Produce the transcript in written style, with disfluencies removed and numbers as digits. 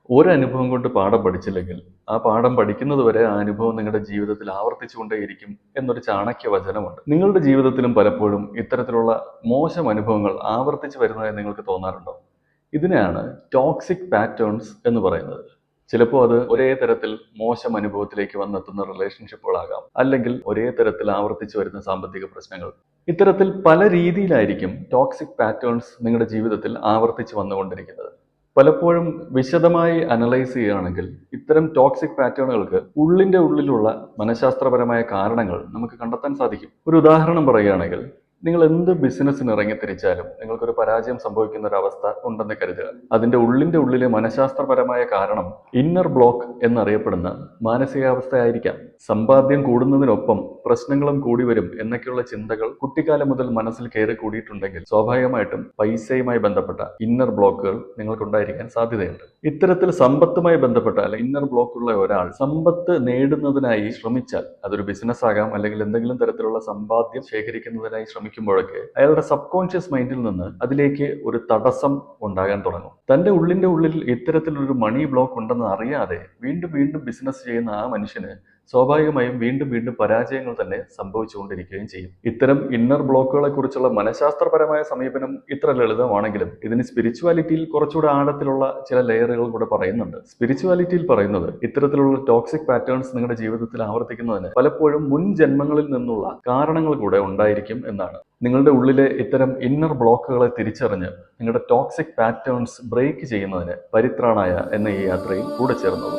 ഒരനുഭവം കൊണ്ട് പാഠം പഠിച്ചില്ലെങ്കിൽ ആ പാഠം പഠിക്കുന്നത് വരെ ആ അനുഭവം നിങ്ങളുടെ ജീവിതത്തിൽ ആവർത്തിച്ചുകൊണ്ടേയിരിക്കും എന്നൊരു ചാണക്യ വചനമുണ്ട്. നിങ്ങളുടെ ജീവിതത്തിലും പലപ്പോഴും ഇത്തരത്തിലുള്ള മോശം അനുഭവങ്ങൾ ആവർത്തിച്ചു വരുന്നതായി നിങ്ങൾക്ക് തോന്നാറുണ്ടോ? ഇതിനെയാണ് ടോക്സിക് പാറ്റേൺസ് എന്ന് പറയുന്നത്. ചിലപ്പോൾ അത് ഒരേ തരത്തിൽ മോശം അനുഭവത്തിലേക്ക് വന്നെത്തുന്ന റിലേഷൻഷിപ്പുകളാകാം, അല്ലെങ്കിൽ ഒരേ തരത്തിൽ ആവർത്തിച്ചു വരുന്ന സാമ്പത്തിക പ്രശ്നങ്ങൾ. ഇത്തരത്തിൽ പല രീതിയിലായിരിക്കും ടോക്സിക് പാറ്റേൺസ് നിങ്ങളുടെ ജീവിതത്തിൽ ആവർത്തിച്ചു വന്നുകൊണ്ടിരിക്കുന്നത്. പലപ്പോഴും വിശദമായി അനലൈസ് ചെയ്യുകയാണെങ്കിൽ ഇത്തരം ടോക്സിക് പാറ്റേണുകൾക്ക് ഉള്ളിന്റെ ഉള്ളിലുള്ള മനഃശാസ്ത്രപരമായ കാരണങ്ങൾ നമുക്ക് കണ്ടെത്താൻ സാധിക്കും. ഒരു ഉദാഹരണം പറയുകയാണെങ്കിൽ, നിങ്ങൾ എന്ത് ബിസിനസ്സിന് ഇറങ്ങിത്തിരിച്ചാലും നിങ്ങൾക്കൊരു പരാജയം സംഭവിക്കുന്ന ഒരു അവസ്ഥ ഉണ്ടെന്ന് കരുതുക. അതിന്റെ ഉള്ളിലെ മനഃശാസ്ത്രപരമായ കാരണം ഇന്നർ ബ്ലോക്ക് എന്നറിയപ്പെടുന്ന മാനസികാവസ്ഥയായിരിക്കാം. സമ്പാദ്യം കൂടുന്നതിനൊപ്പം പ്രശ്നങ്ങളും കൂടി വരും എന്നൊക്കെയുള്ള ചിന്തകൾ കുട്ടിക്കാലം മുതൽ മനസ്സിൽ കയറി കൂടിയിട്ടുണ്ടെങ്കിൽ സ്വാഭാവികമായിട്ടും പൈസയുമായി ബന്ധപ്പെട്ട ഇന്നർ ബ്ലോക്കുകൾ നിങ്ങൾക്കുണ്ടായിരിക്കാൻ സാധ്യതയുണ്ട്. ഇത്തരത്തിൽ സമ്പത്തുമായി ബന്ധപ്പെട്ട അല്ലെങ്കിൽ ഇന്നർ ബ്ലോക്കുള്ള ഒരാൾ സമ്പത്ത് നേടുന്നതിനായി ശ്രമിച്ചാൽ, അതൊരു ബിസിനസ് ആകാം അല്ലെങ്കിൽ എന്തെങ്കിലും തരത്തിലുള്ള സമ്പാദ്യം ശേഖരിക്കുന്നതിനായി ശ്രമിക്കുമ്പോഴൊക്കെ അയാളുടെ സബ് കോൺഷ്യസ് മൈൻഡിൽ നിന്ന് അതിലേക്ക് ഒരു തടസ്സം ഉണ്ടാകാൻ തുടങ്ങും. തന്റെ ഉള്ളിൽ ഇത്തരത്തിലൊരു മണി ബ്ലോക്ക് ഉണ്ടെന്ന് അറിയാതെ വീണ്ടും വീണ്ടും ബിസിനസ് ചെയ്യുന്ന ആ മനുഷ്യന് സ്വാഭാവികമായും വീണ്ടും പരാജയങ്ങൾ തന്നെ സംഭവിച്ചുകൊണ്ടിരിക്കുകയും ചെയ്യും. ഇത്തരം ഇന്നർ ബ്ലോക്കുകളെ കുറിച്ചുള്ള മനഃശാസ്ത്രപരമായ സമീപനം ഇത്ര ലളിതമാണെങ്കിലും ഇതിന് സ്പിരിച്വാലിറ്റിയിൽ കുറച്ചുകൂടെ ആഴത്തിലുള്ള ചില ലെയറുകൾ കൂടെ പറയുന്നുണ്ട്. സ്പിരിച്വാലിറ്റിയിൽ പറയുന്നത് ഇത്തരത്തിലുള്ള ടോക്സിക് പാറ്റേൺസ് നിങ്ങളുടെ ജീവിതത്തിൽ ആവർത്തിക്കുന്നതിന് പലപ്പോഴും മുൻ ജന്മങ്ങളിൽ നിന്നുള്ള കാരണങ്ങൾ കൂടെ ഉണ്ടായിരിക്കും എന്നാണ്. നിങ്ങളുടെ ഉള്ളിലെ ഇത്തരം ഇന്നർ ബ്ലോക്കുകളെ തിരിച്ചറിഞ്ഞ് നിങ്ങളുടെ ടോക്സിക് പാറ്റേൺസ് ബ്രേക്ക് ചെയ്യുന്നതിന് പരിത്രാണായ എന്ന ഈ യാത്രയിൽ കൂടെ ചേർന്നത്.